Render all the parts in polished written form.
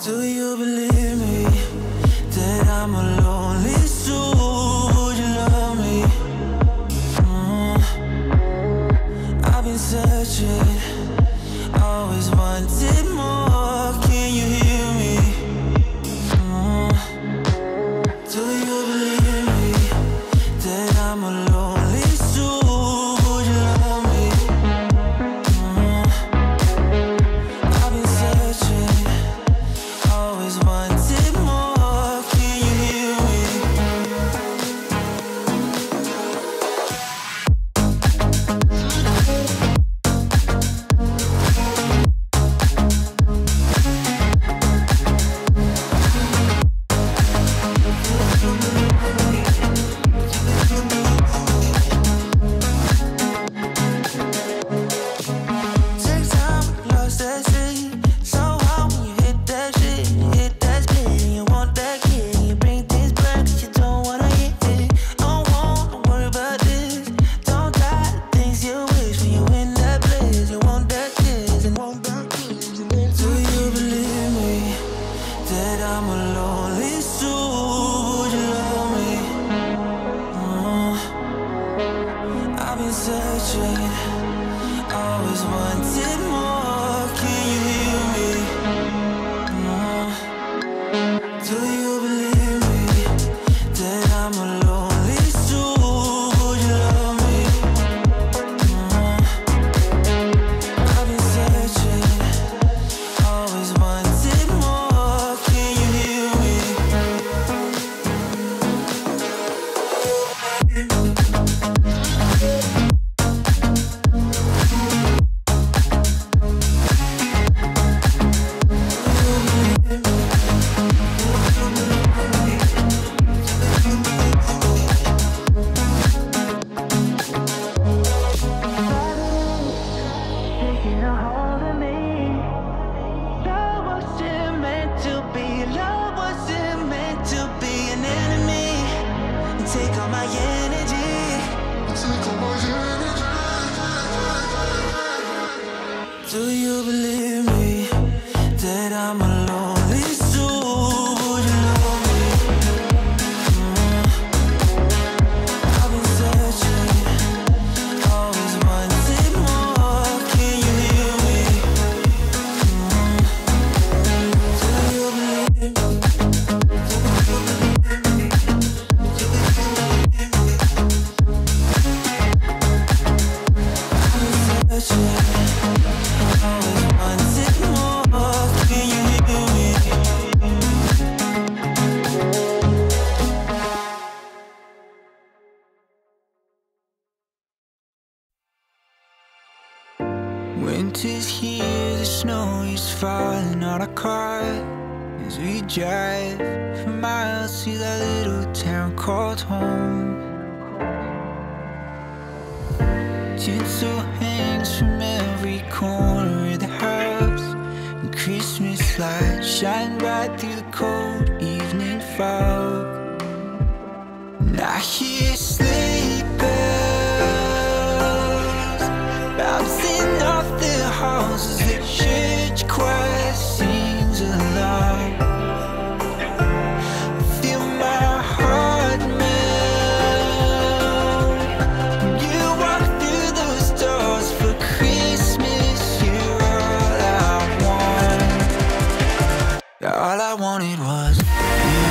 Do you believe me that I'm a lonely soul? Would you love me? I've been searching, always wanted more. Can you hear me? Do you believe me that I'm a lonely soul? Would you love me? I've been searching, always wanted more. Can you hear me? Take time, lost that shit. So hard when you hit that shit. Hit that spin, you want that kid. You bring things back that you don't wanna hit it. Don't worry about this. Don't die the things you wish when you in that place. You want that kiss and want that kiss. Do you believe me that I'm a lonely soul? Would you love me? I've been searching, always wanted more. Can you hear me? Do you believe me that I'm a lonely soul? Would you love me? I've been searching, always wanted more. Can you hear me? Taking a hold of me. Love wasn't meant to be. Love wasn't meant to be an enemy. And take all my energy. Do you believe me that I'm a lonely soul? Would you love me? I've been searching, always wanted more. Can you hear me? Do you believe me? I've been searching, always wanted more. Can you hear me? Winter's here, the snow is falling on our car as we drive for miles to that little town called home. Tinsel hangs from every corner of the house, and Christmas lights shine bright through the cold evening fog. And I hear sleigh bells bouncing off the halls as the church choir sings along. I feel my heart melt when you walk through those doors for Christmas. You're all I want. All I wanted was you.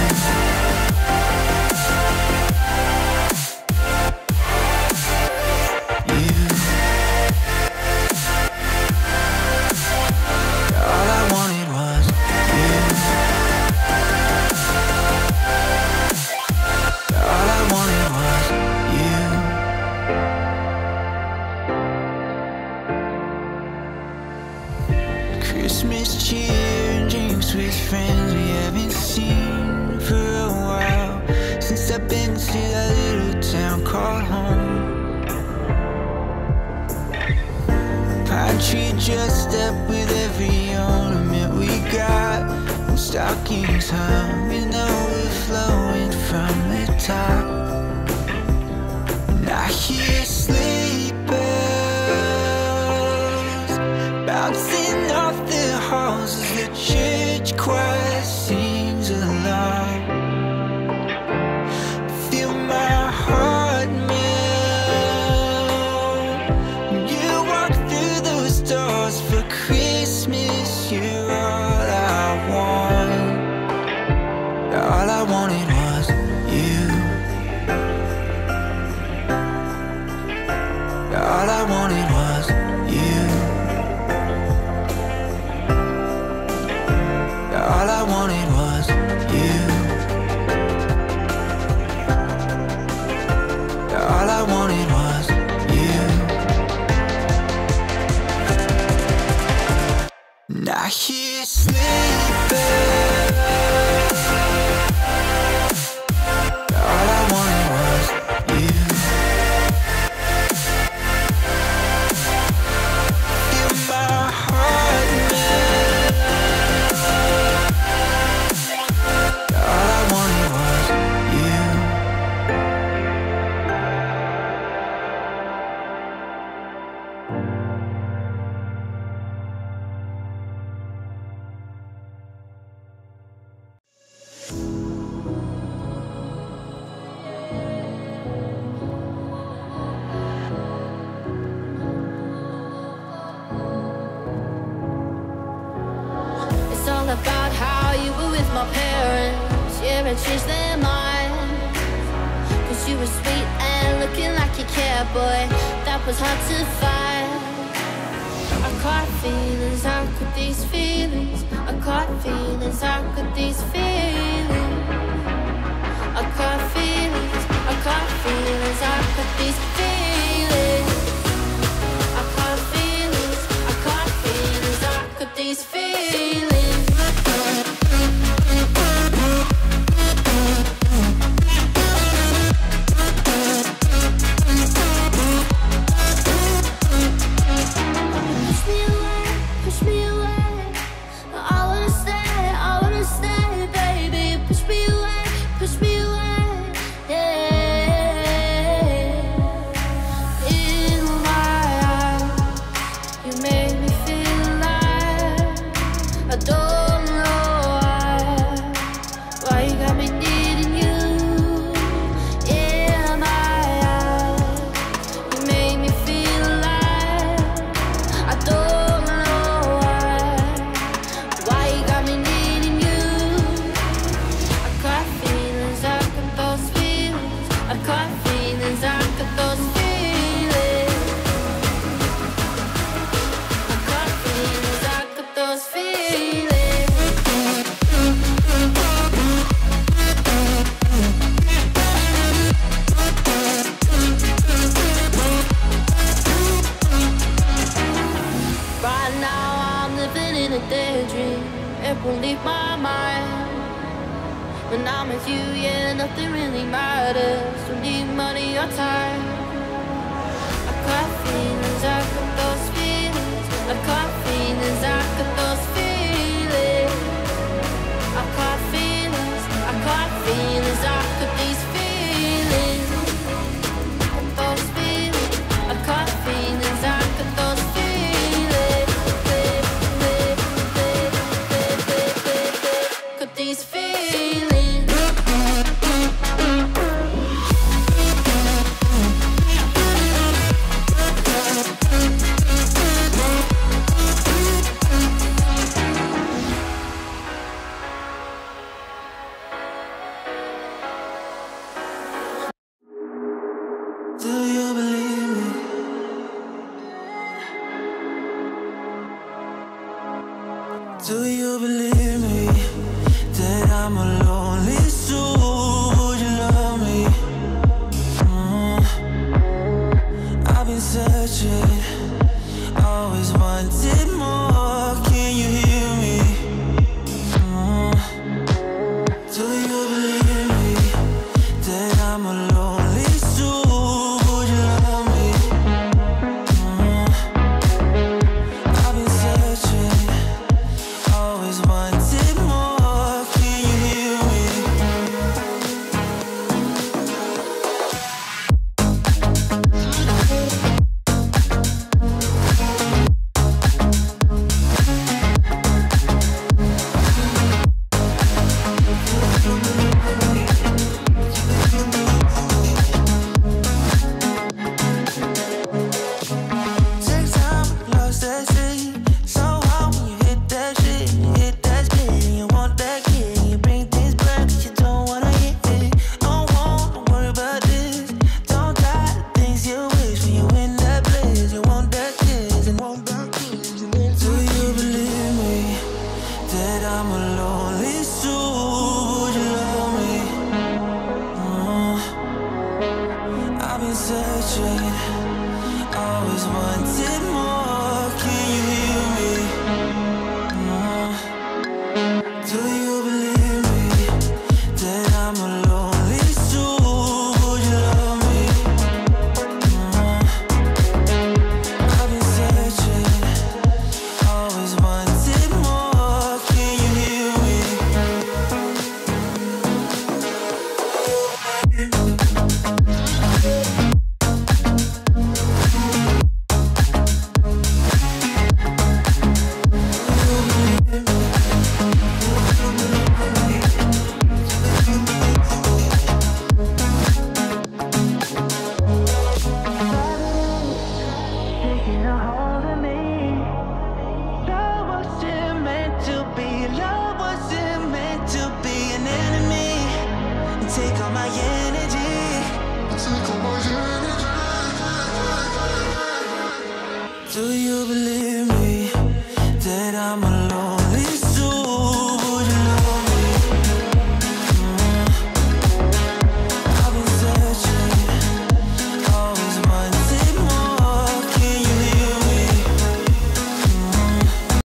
All I wanted was you. All I wanted was you. Christmas cheer and drinks with friends we haven't seen for a while, since I've been to that little town called home. Pine tree dressed up with every ornament we got, and stockings hung and overflowing from the top. And I hear sleigh bells bouncing off the halls as the church choir all I wanted was you. Yeah, all I wanted was you. Yeah, all I wanted was you. Now he's sleeping. All I wanted was you. Feel my heart melt. All I wanted was you. It's all about how you were with my parents. Yeah, I changed their mind. Cause you were sweet and looking like you cared, boy. That was hard to find. I caught feelings, how could these feelings? I caught feelings, how could these feelings? I caught feelings, I caught feelings, how could these feelings? I caught feelings, I caught feelings, how could these feelings? Push me away, I wanna stay, baby. Push me away, yeah. In my eyes, you made me feel alive. I don't know why you got me needing you. In my eyes, you made me feel alive. I don't know why you got me needing you. I caught feelings, I got those feelings. I caught feelings, I got those feelings. I caught feelings, I got those feelings. Right now I'm living in a daydream. It won't leave my mind. When I'm with you, yeah, nothing really matters. Don't need money or time. I got feelings, I got those feelings. I got feelings, I got those feelings. I got feelings, I got feelings, I got these feelings. Those feelings, I got feelings, I got those feelings. Got these feelings. Do you believe me? Do you believe me that I'm a lonely soul? Would you love me? I've been searching, always wanted more. Can you hear me? Do you believe me that I'm a lonely soul? Would you love me? I've been searching, always wanted searching, always wanted more. Can you hear me? Do you believe me that I'm a lonely soul? Would you love me? I've been searching, always wanted more. Can you hear me? Taking a hold of me. Love wasn't meant to be. Love wasn't meant to be an enemy. And take all my energy. Do you believe me that I'm alone?